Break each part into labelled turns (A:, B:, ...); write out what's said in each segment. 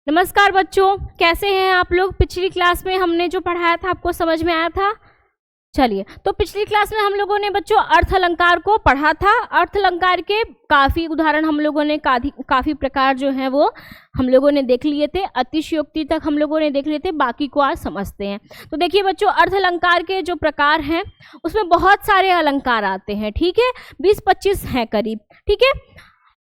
A: नमस्कार बच्चों, कैसे हैं आप लोग। पिछली क्लास में हमने जो पढ़ाया था आपको समझ में आया था। चलिए, तो पिछली क्लास में हम लोगों ने बच्चों अर्थ अलंकार को पढ़ा था। अर्थ अलंकार के काफ़ी उदाहरण हम लोगों ने काफ़ी प्रकार जो हैं वो हम लोगों ने देख लिए थे। अतिशयोक्ति तक हम लोगों ने देख लिए थे, बाकी को आज समझते हैं। तो देखिए बच्चों, अर्थ अलंकार के जो प्रकार हैं उसमें बहुत सारे अलंकार आते हैं, ठीक है, 20-25 हैं करीब, ठीक है।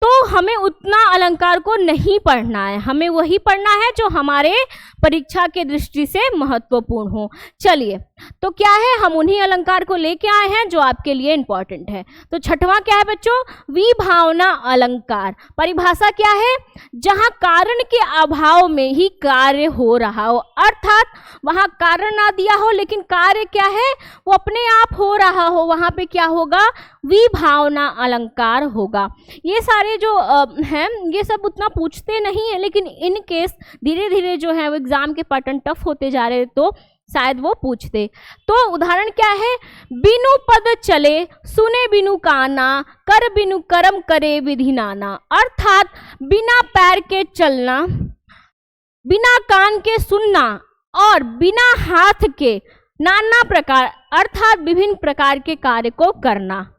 A: तो हमें उतना अलंकार को नहीं पढ़ना है, हमें वही पढ़ना है जो हमारे परीक्षा के दृष्टि से महत्वपूर्ण हो। चलिए, तो क्या है, हम उन्हीं अलंकार को लेके आए हैं जो आपके लिए इंपॉर्टेंट है। तो छठवां क्या है बच्चों, विभावना अलंकार। परिभाषा क्या है, जहां कारण के अभाव में ही कार्य हो रहा हो, अर्थात वहां कारण ना दिया हो लेकिन कार्य क्या है वो अपने आप हो रहा हो, वहां पे क्या होगा, विभावना अलंकार होगा। ये सारे जो हैं ये सब उतना पूछते नहीं है, लेकिन इन केस धीरे धीरे जो है वो एग्जाम के पैटर्न टफ होते जा रहे तो शायद वो पूछते। तो उदाहरण क्या है, बिनु पद चले सुने बिनु काना, कर बिनु कर्म करे विधि नाना। अर्थात बिना पैर के चलना, बिना कान के सुनना और बिना हाथ के नाना प्रकार अर्थात विभिन्न प्रकार के कार्य को करना।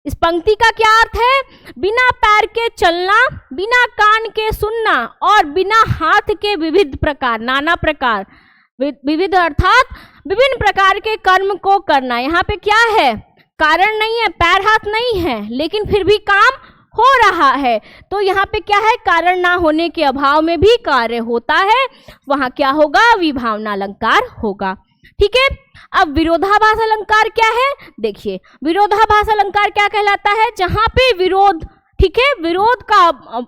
A: इस पंक्ति का क्या अर्थ है, बिना पैर के चलना, बिना कान के सुनना और बिना हाथ के विविध प्रकार, नाना प्रकार, विविध अर्थात विभिन्न प्रकार के कर्म को करना। यहाँ पे क्या है, कारण नहीं है, पैर हाथ नहीं है, लेकिन फिर भी काम हो रहा है। तो यहाँ पे क्या है, कारण ना होने के अभाव में भी कार्य होता है, वहां क्या होगा, विभावना अलंकार होगा, ठीक है। अब विरोधाभास अलंकार क्या है, देखिए विरोधाभास अलंकार क्या कहलाता है, जहां पे विरोध, ठीक है, विरोध का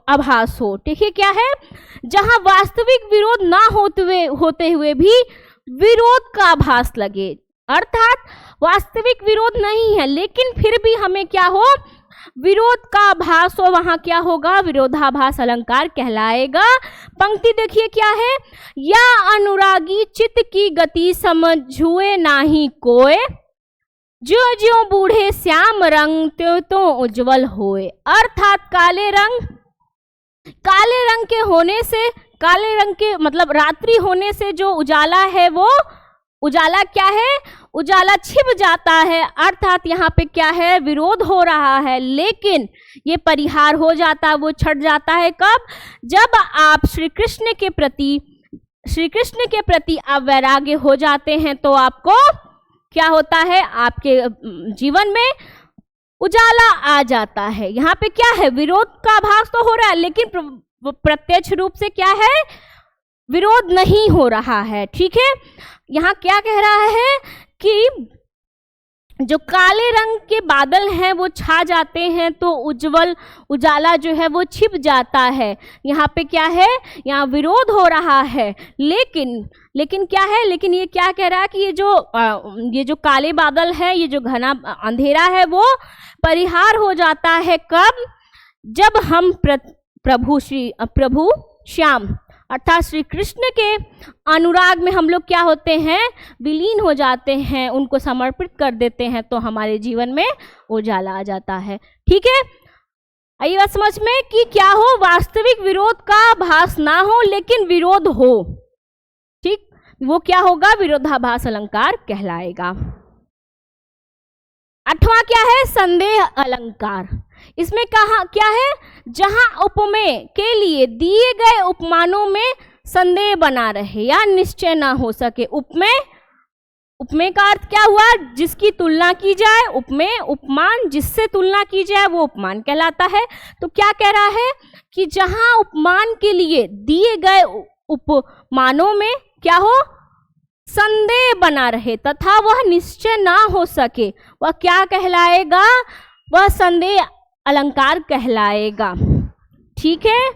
A: आभास हो, ठीक है, क्या है, जहां वास्तविक विरोध ना होते हुए भी विरोध का आभास लगे, अर्थात वास्तविक विरोध नहीं है लेकिन फिर भी हमें क्या हो, विरोध का आभास हो, वहां क्या होगा, विरोधाभास अलंकार कहलाएगा। पंक्ति देखिए क्या है, या अनुरागी चित्त की गति समझुए नाही कोय, ज्यों ज्यों बूढ़े श्याम रंग त्यों त्यों उज्जवल होए। अर्थात काले रंग के होने से, काले रंग के मतलब रात्रि होने से जो उजाला है वो उजाला क्या है, उजाला छिप जाता है। अर्थात यहाँ पे क्या है, विरोध हो रहा है लेकिन ये परिहार हो जाता है, वो छट जाता है कब, जब आप श्री कृष्ण के प्रति आप वैराग्य हो जाते हैं तो आपको क्या होता है, आपके जीवन में उजाला आ जाता है। यहाँ पे क्या है, विरोध का आभास तो हो रहा है लेकिन प्रत्यक्ष रूप से क्या है, विरोध नहीं हो रहा है, ठीक है। यहाँ क्या कह रहा है कि जो काले रंग के बादल हैं वो छा जाते हैं तो उजाला जो है वो छिप जाता है। यहाँ पे क्या है, यहाँ विरोध हो रहा है लेकिन क्या है, लेकिन ये क्या कह रहा है कि ये जो काले बादल है, ये जो घना अंधेरा है वो परिहार हो जाता है कब, जब हम प्रभु श्याम अर्थात श्री कृष्ण के अनुराग में हम लोग क्या होते हैं, विलीन हो जाते हैं, उनको समर्पित कर देते हैं तो हमारे जीवन में उजाला आ जाता है, ठीक है। आइए बात समझ में कि क्या हो, वास्तविक विरोध का आभास ना हो लेकिन विरोध हो, ठीक, वो क्या होगा, विरोधाभास अलंकार कहलाएगा। आठवां क्या है, संदेह अलंकार। इसमें कहा क्या है, जहां उपमेय के लिए दिए गए उपमानों में संदेह बना रहे या निश्चय ना हो सके। उपमेय का अर्थ क्या हुआ, जिसकी तुलना की जाए, उपमेय उपमान, जिससे तुलना की जाए वो उपमान कहलाता है। तो क्या कह रहा है कि जहां उपमान के लिए दिए गए उपमानों में क्या हो, संदेह बना रहे तथा वह निश्चय ना हो सके, वह क्या कहलाएगा, वह संदेह अलंकार कहलाएगा, ठीक है।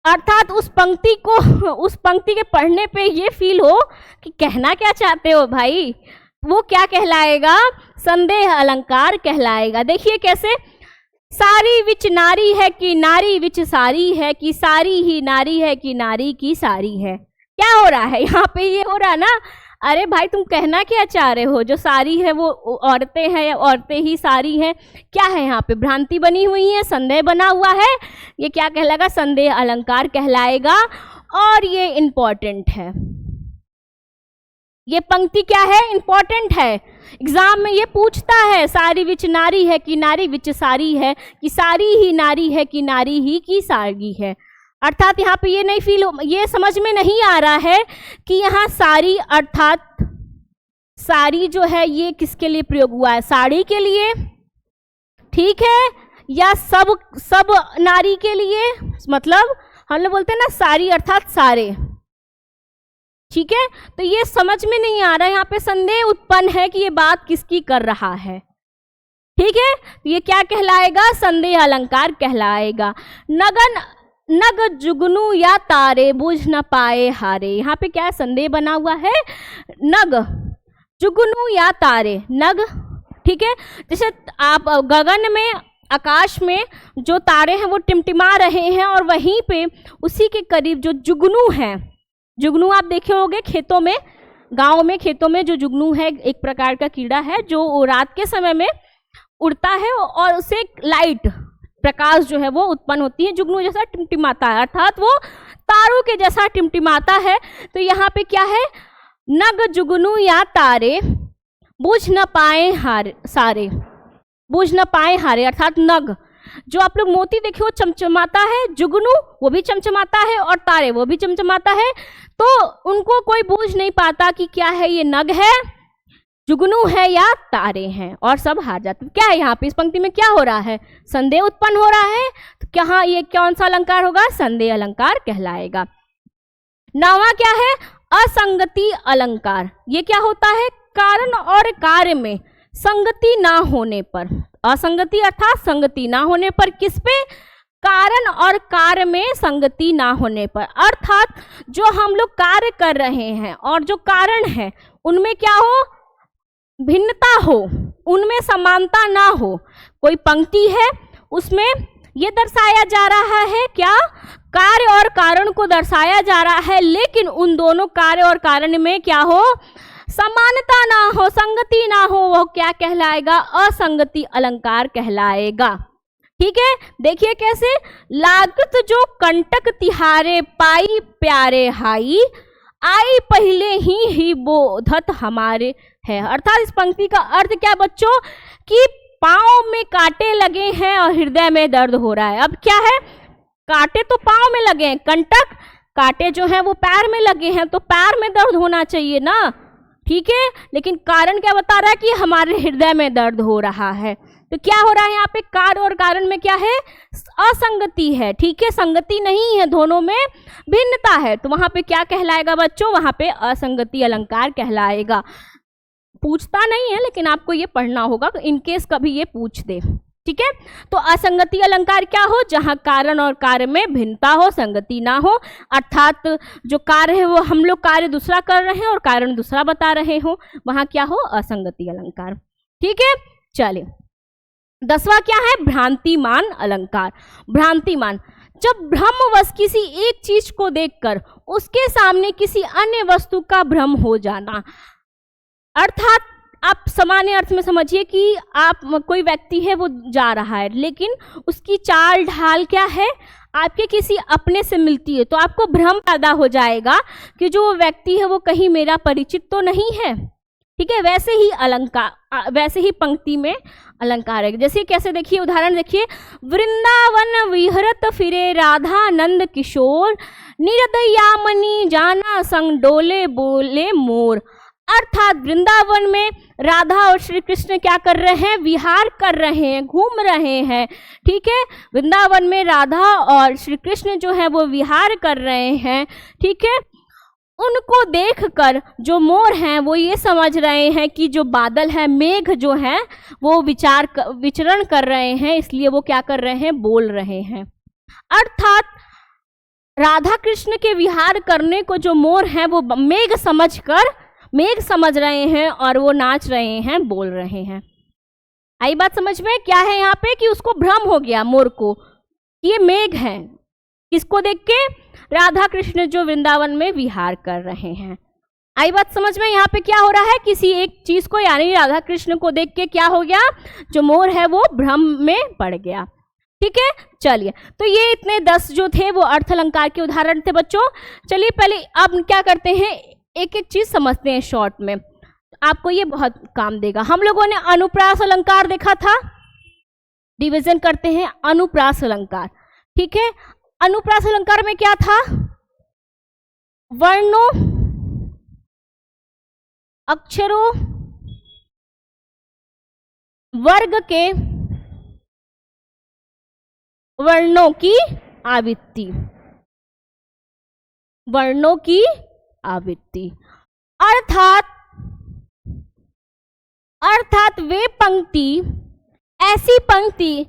A: अर्थात उस पंक्ति के पढ़ने पे ये फील हो कि कहना क्या चाहते हो भाई, वो क्या कहलाएगा, संदेह अलंकार कहलाएगा। देखिए कैसे, सारी विच नारी है कि नारी विच सारी है, कि सारी ही नारी है कि नारी की सारी है। क्या हो रहा है यहाँ पे, ये हो रहा ना, अरे भाई तुम कहना क्या चाह रहे हो? जो सारी है वो औरतें हैं या औरतें ही सारी हैं? क्या है यहाँ पे? भ्रांति बनी हुई है, संदेह बना हुआ है। ये क्या कहलाएगा? संदेह अलंकार कहलाएगा। और ये इंपॉर्टेंट है, ये पंक्ति क्या है? इंपॉर्टेंट है। एग्जाम में ये पूछता है, सारी विच नारी है कि नारी विच सारी है, कि सारी ही नारी है कि नारी ही की सारी है। अर्थात यहाँ पे ये समझ में नहीं आ रहा है कि यहाँ सारी अर्थात सारी जो है ये किसके लिए प्रयोग हुआ है? साड़ी के लिए, ठीक है, या सब नारी के लिए? मतलब हम लोग बोलते हैं ना सारी अर्थात सारे, ठीक है। तो ये समझ में नहीं आ रहा है, यहाँ पे संदेह उत्पन्न है कि ये बात किसकी कर रहा है, ठीक है। तो ये क्या कहलाएगा? संदेह अलंकार कहलाएगा। नग जुगनू या तारे बुझ न पाए हारे। यहाँ पे क्या संदेह बना हुआ है? नग जुगनू या तारे, नग, ठीक है। जैसे आप गगन में, आकाश में जो तारे हैं वो टिमटिमा रहे हैं और वहीं पे उसी के करीब जो जुगनू है, जुगनू आप देखे होंगे खेतों में, गांव में खेतों में जो जुगनू है एक प्रकार का कीड़ा है जो रात के समय में उड़ता है और उसे लाइट प्रकाश जो है वो उत्पन्न होती है, जुगनू जैसा टिमटिमाता है, अर्थात वो तारों के जैसा टिमटिमाता है। तो यहाँ पे क्या है? नग जुगनू या तारे बुझ न पाए हारे, सारे बुझ न पाए हारे, अर्थात नग जो आप लोग मोती देखे वो चमचमाता है, जुगनू वो भी चमचमाता है और तारे वो भी चमचमाता है, तो उनको कोई बूझ नहीं पाता कि क्या है, ये नग है, जुगनू है या तारे हैं, और सब हार जाते। क्या है यहाँ पे? इस पंक्ति में क्या हो रहा है? संदेह उत्पन्न हो रहा है। तो क्या ये कौन सा अलंकार होगा? संदेह अलंकार कहलाएगा। नौवां क्या है? असंगति अलंकार। ये क्या होता है? कारण और कार्य में संगति ना होने पर, असंगति अर्थात संगति ना होने पर, किस पे? कारण और कार्य में संगति ना होने पर, अर्थात जो हम लोग कार्य कर रहे हैं और जो कारण है उनमें क्या हो? भिन्नता हो, उनमें समानता ना हो। कोई पंक्ति है उसमें ये दर्शाया जा रहा है क्या? कार्य और कारण को दर्शाया जा रहा है, लेकिन उन दोनों कार्य और कारण में क्या हो? समानता ना हो, संगति ना हो, वो क्या कहलाएगा? असंगति अलंकार कहलाएगा, ठीक है। देखिए कैसे? लागत जो कंटक तिहारे पाई प्यारे हाई, आई पहले ही बोधत हमारे है। अर्थात इस पंक्ति का अर्थ क्या बच्चों? कि पाँव में कांटे लगे हैं और हृदय में दर्द हो रहा है। अब क्या है? कांटे तो पाँव में लगे हैं, कंटक कांटे जो हैं वो पैर में लगे हैं, तो पैर में दर्द होना चाहिए ना, ठीक है। लेकिन कारण क्या बता रहा है? कि हमारे हृदय में दर्द हो रहा है। तो क्या हो रहा है यहाँ पे? कार्य और कारण में क्या है? असंगति है, ठीक है, संगति नहीं है, दोनों में भिन्नता है। तो वहां पे क्या कहलाएगा बच्चों? वहां पे असंगति अलंकार कहलाएगा। पूछता नहीं है लेकिन आपको ये पढ़ना होगा इनकेस कभी ये पूछ दे, ठीक है। तो असंगति अलंकार क्या हो? जहां कारण और कार्य में भिन्नता हो, संगति ना हो, अर्थात जो कार्य है वो हम लोग कार्य दूसरा कर रहे हैं और कारण दूसरा बता रहे हो, वहां क्या हो? असंगति अलंकार, ठीक है। चलिए 10वां क्या है? भ्रांतिमान अलंकार। भ्रांतिमान, जब भ्रमवश किसी एक चीज को देखकर उसके सामने किसी अन्य वस्तु का भ्रम हो जाना, अर्थात आप सामान्य अर्थ में समझिए कि आप कोई व्यक्ति है वो जा रहा है लेकिन उसकी चाल ढाल क्या है? आपके किसी अपने से मिलती है, तो आपको भ्रम पैदा हो जाएगा कि जो व्यक्ति है वो कहीं मेरा परिचित तो नहीं है, ठीक है। वैसे ही अलंकार, वैसे ही पंक्ति में अलंकार है। जैसे कैसे? देखिए उदाहरण देखिए, वृंदावन विहरत फिरे राधा नंद किशोर, निरदयामनी जाना संग डोले बोले मोर। अर्थात वृंदावन में राधा और श्री कृष्ण क्या कर रहे हैं? विहार कर रहे हैं, घूम रहे हैं, ठीक है। वृंदावन में राधा और श्री कृष्ण जो है वो विहार कर रहे हैं, ठीक है। उनको देखकर जो मोर हैं वो ये समझ रहे हैं कि जो बादल है, मेघ जो है वो विचरण कर रहे हैं, इसलिए वो क्या कर रहे हैं? बोल रहे हैं। अर्थात राधा कृष्ण के विहार करने को जो मोर हैं वो मेघ समझ रहे हैं और वो नाच रहे हैं, बोल रहे हैं। आई बात समझ में? क्या है यहाँ पे? कि उसको भ्रम हो गया मोर को, ये मेघ है, किसको देख के? राधा कृष्ण जो वृंदावन में विहार कर रहे हैं। आई बात समझ में? यहाँ पे क्या हो रहा है, किसी एक चीज को यानी राधा कृष्ण को देख के क्या हो गया, जो मोर है वो भ्रम में पड़ गया। ठीक है, चलिए, तो ये इतने 10 जो थे वो अर्थ अलंकार के उदाहरण थे बच्चों। चलिए पहले अब क्या करते हैं, एक एक चीज समझते हैं शॉर्ट में, आपको ये बहुत काम देगा। हम लोगों ने अनुप्रास अलंकार देखा था, डिवीजन करते हैं अनुप्रास अलंकार। ठीक है, अनुप्रास अलंकार में क्या था, वर्णों, अक्षरों, वर्ग के वर्णों की आवृत्ति, वर्णों की आवृत्ति, अर्थात वे पंक्ति, ऐसी पंक्ति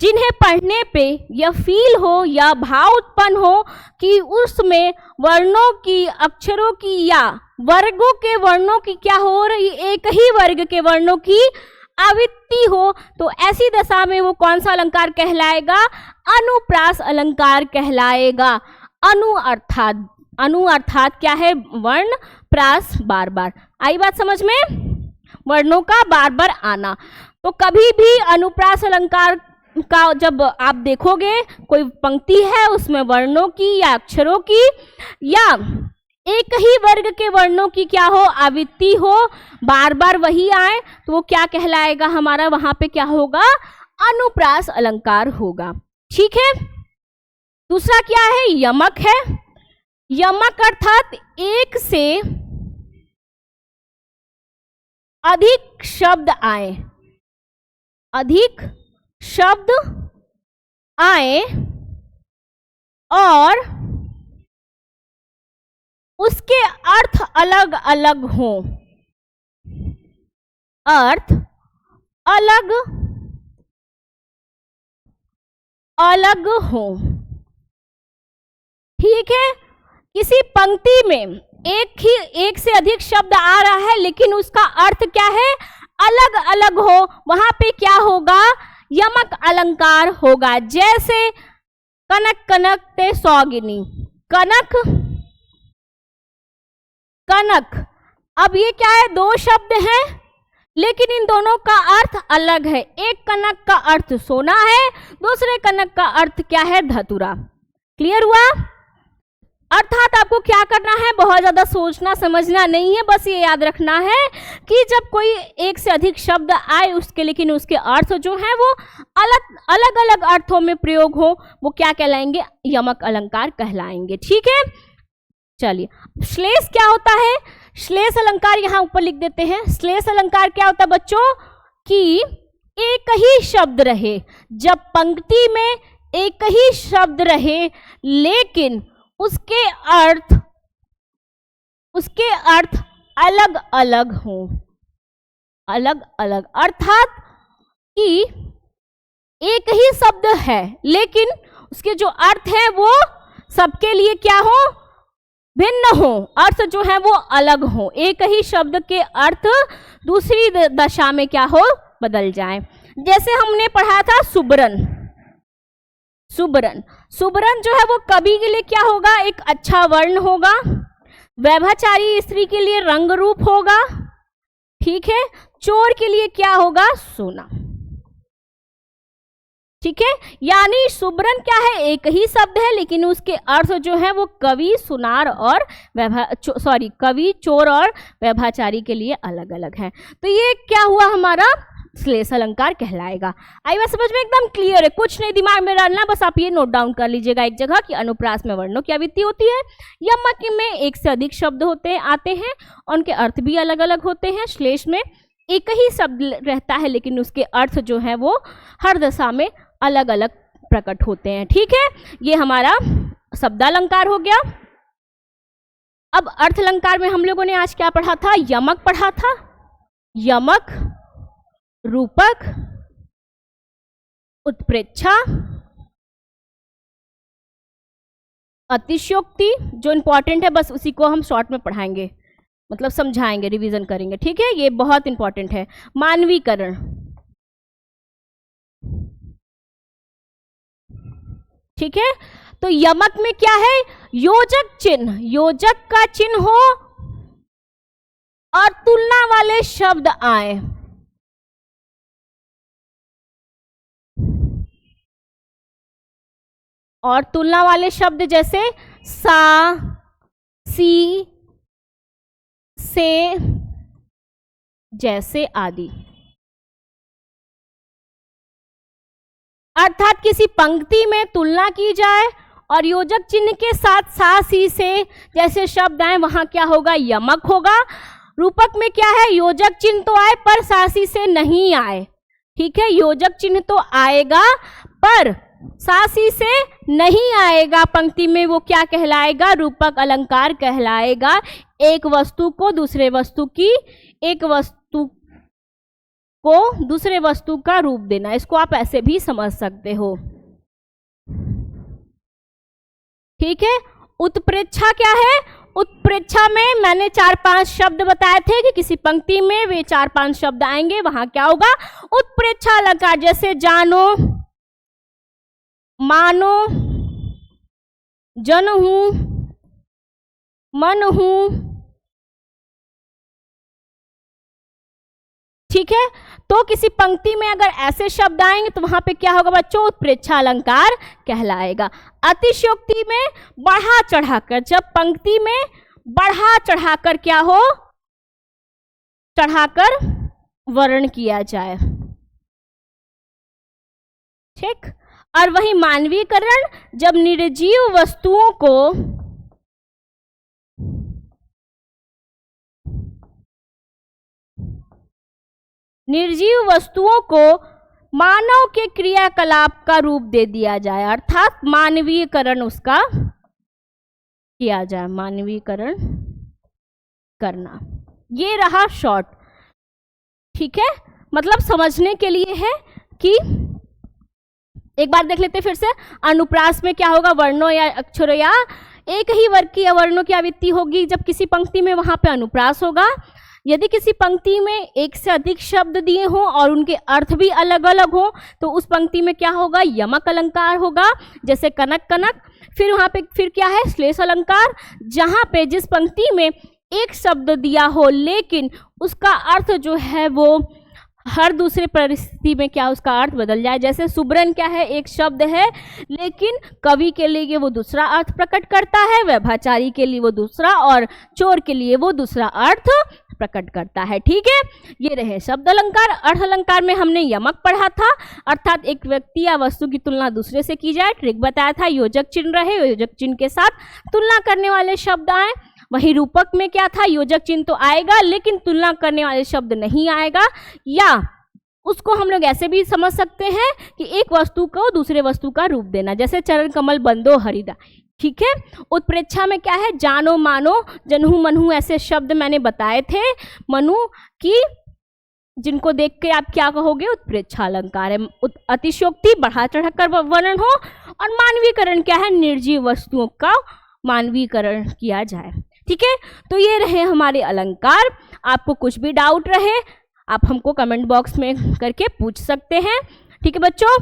A: जिन्हें पढ़ने पे यह फील हो या भाव उत्पन्न हो कि उसमें वर्णों की, अक्षरों की या वर्गों के वर्णों की क्या हो रही, एक ही वर्ग के वर्णों की आवृत्ति हो, तो ऐसी दशा में वो कौन सा अलंकार कहलाएगा, अनुप्रास अलंकार कहलाएगा। अनु अर्थात क्या है, वर्ण, प्रास बार बार। आई बात समझ में, वर्णों का बार बार आना। तो कभी भी अनुप्रास अलंकार का जब आप देखोगे, कोई पंक्ति है उसमें वर्णों की या अक्षरों की या एक ही वर्ग के वर्णों की क्या हो, आवृत्ति हो, बार बार वही आए, तो वो क्या कहलाएगा हमारा, वहां पे क्या होगा, अनुप्रास अलंकार होगा। ठीक है, दूसरा क्या है, यमक है। यमक अर्थात एक से अधिक शब्द आए, अधिक शब्द आए और उसके अर्थ अलग अलग हों, अर्थ अलग अलग हों। ठीक है, किसी पंक्ति में एक से अधिक शब्द आ रहा है लेकिन उसका अर्थ क्या है, अलग अलग हो, वहां पे क्या होगा, यमक अलंकार होगा। जैसे कनक कनक ते सौगिनी, कनक कनक, अब ये क्या है, दो शब्द हैं लेकिन इन दोनों का अर्थ अलग है। एक कनक का अर्थ सोना है, दूसरे कनक का अर्थ क्या है, धतूरा। क्लियर हुआ? अर्थात आपको क्या करना है, बहुत ज्यादा सोचना समझना नहीं है, बस ये याद रखना है कि जब कोई एक से अधिक शब्द आए उसके, लेकिन उसके अर्थ जो है वो अलग अलग अर्थों में प्रयोग हो, वो क्या कहलाएंगे, यमक अलंकार कहलाएंगे। ठीक है, चलिए, श्लेष क्या होता है, श्लेष अलंकार यहाँ ऊपर लिख देते हैं। श्लेष अलंकार क्या होता है बच्चों, कि एक ही शब्द रहे, जब पंक्ति में एक ही शब्द रहे लेकिन उसके अर्थ अलग अलग हों, अलग अलग, अर्थात कि एक ही शब्द है लेकिन उसके जो अर्थ है वो सबके लिए क्या हो, भिन्न हो, अर्थ जो है वो अलग हो, एक ही शब्द के अर्थ दूसरी दशा में क्या हो, बदल जाए। जैसे हमने पढ़ा था सुबरन, सुबरन, सुबरन जो है वो कवि के लिए क्या होगा, एक अच्छा वर्ण होगा, वैभाचारी स्त्री के लिए रंग रूप होगा। ठीक है, चोर के लिए क्या होगा, सोना। ठीक है, यानी सुबरन क्या है, एक ही शब्द है लेकिन उसके अर्थ जो है वो कवि, सुनार और कवि, चोर और वैभाचारी के लिए अलग अलग है। तो ये क्या हुआ, हमारा श्लेष अलंकार कहलाएगा। आई बात समझ में, एकदम क्लियर है, कुछ नहीं दिमाग में डालना, बस आप ये नोट डाउन कर लीजिएगा एक जगह कि अनुप्रास में वर्णों की आवृत्ति होती है, यमक में एक से अधिक शब्द आते हैं, उनके अर्थ भी अलग अलग होते हैं। श्लेष में एक ही शब्द रहता है लेकिन उसके अर्थ जो है वो हर दशा में अलग अलग प्रकट होते हैं। ठीक है, ये हमारा शब्दालंकार हो गया। अब अर्थ अलंकार में हम लोगों ने आज क्या पढ़ा था, यमक पढ़ा था। यमक, रूपक, उत्प्रेक्षा, अतिशयोक्ति, जो इंपॉर्टेंट है बस उसी को हम शॉर्ट में पढ़ाएंगे, मतलब समझाएंगे, रिवीजन करेंगे। ठीक है, ये बहुत इंपॉर्टेंट है। मानवीकरण, ठीक है, तो यमक में क्या है, योजक चिन्ह, योजक का चिन्ह हो और तुलना वाले शब्द आए। और तुलना वाले शब्द जैसे सा, सी, से, जैसे आदि। अर्थात किसी पंक्ति में तुलना की जाए और योजक चिन्ह के साथ सा, सी, से जैसे शब्द आए, वहां क्या होगा, यमक होगा। रूपक में क्या है, योजक चिन्ह तो आए पर सा, सी से नहीं आए। ठीक है, योजक चिन्ह तो आएगा पर सा, सी से नहीं आएगा पंक्ति में, वो क्या कहलाएगा, रूपक अलंकार कहलाएगा। एक वस्तु को दूसरे वस्तु की, एक वस्तु को दूसरे वस्तु का रूप देना, इसको आप ऐसे भी समझ सकते हो। ठीक है, उत्प्रेक्षा क्या है, उत्प्रेक्षा में मैंने 4-5 शब्द बताए थे कि किसी पंक्ति में वे 4-5 शब्द आएंगे, वहां क्या होगा, उत्प्रेक्षा अलंकार। जैसे जानो, मानो, जन हूं, मन हूं। ठीक है, तो किसी पंक्ति में अगर ऐसे शब्द आएंगे तो वहां पे क्या होगा बच्चों, उत्प्रेक्षा अलंकार कहलाएगा। अतिशयोक्ति में बढ़ा चढ़ाकर, जब पंक्ति में बढ़ा चढ़ाकर क्या हो, चढ़ाकर वर्ण किया जाए। ठीक, और वही मानवीकरण, जब निर्जीव वस्तुओं को मानव के क्रियाकलाप का रूप दे दिया जाए, अर्थात मानवीकरण उसका किया जाए, मानवीकरण करना। ये रहा शॉर्ट। ठीक है, मतलब समझने के लिए है कि एक बार देख लेते फिर से। अनुप्रास में क्या होगा, वर्णों या अक्षरों या एक ही वर्ग की अवर्णों की आवृत्ति होगी जब किसी पंक्ति में, वहां पे अनुप्रास होगा। यदि किसी पंक्ति में एक से अधिक शब्द दिए हों और उनके अर्थ भी अलग अलग हों तो उस पंक्ति में क्या होगा, यमक अलंकार होगा। जैसे कनक कनक। फिर वहां पे फिर क्या है, श्लेष अलंकार, जहां पे जिस पंक्ति में एक शब्द दिया हो लेकिन उसका अर्थ जो है वो हर दूसरे परिस्थिति में क्या उसका अर्थ बदल जाए। जैसे सुब्रन क्या है, एक शब्द है लेकिन कवि के लिए वो दूसरा अर्थ प्रकट करता है, वैभाचारी के लिए वो दूसरा, और चोर के लिए वो दूसरा अर्थ प्रकट करता है। ठीक है, ये रहे शब्द अलंकार। अर्थ अलंकार में हमने यमक पढ़ा था, अर्थात एक व्यक्ति या वस्तु की तुलना दूसरे से की जाए। ट्रिक बताया था, योजक चिन्ह रहे, योजक चिन्ह के साथ तुलना करने वाले शब्द आए। वही रूपक में क्या था, योजक चिन्ह तो आएगा लेकिन तुलना करने वाले शब्द नहीं आएगा। या उसको हम लोग ऐसे भी समझ सकते हैं कि एक वस्तु को दूसरे वस्तु का रूप देना, जैसे चरण कमल बंदो हरिदा। ठीक है, उत्प्रेक्षा में क्या है, जानो, मानो, जनहू, मनहू, ऐसे शब्द मैंने बताए थे मनु की, जिनको देख के आप क्या कहोगे, उत्प्रेक्षा अलंकार है। अतिशयोक्ति, बढ़ा चढ़ाकर वर्णन हो, और मानवीकरण क्या है, निर्जीव वस्तुओं का मानवीकरण किया जाए। ठीक है, तो ये रहे हमारे अलंकार। आपको कुछ भी डाउट रहे आप हमको कमेंट बॉक्स में करके पूछ सकते हैं। ठीक है बच्चों,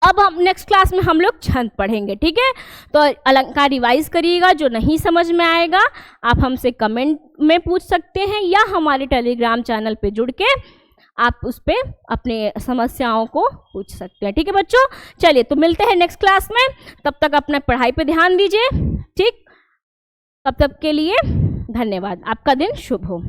A: अब हम नेक्स्ट क्लास में हम लोग छंद पढ़ेंगे। ठीक है, तो अलंकार रिवाइज करिएगा। जो नहीं समझ में आएगा आप हमसे कमेंट में पूछ सकते हैं या हमारे टेलीग्राम चैनल पे जुड़ के आप उस पर अपने समस्याओं को पूछ सकते हैं। ठीक है बच्चों, चलिए तो मिलते हैं नेक्स्ट क्लास में। तब तक अपना पढ़ाई पे ध्यान दीजिए। ठीक, तब तक के लिए धन्यवाद। आपका दिन शुभ हो।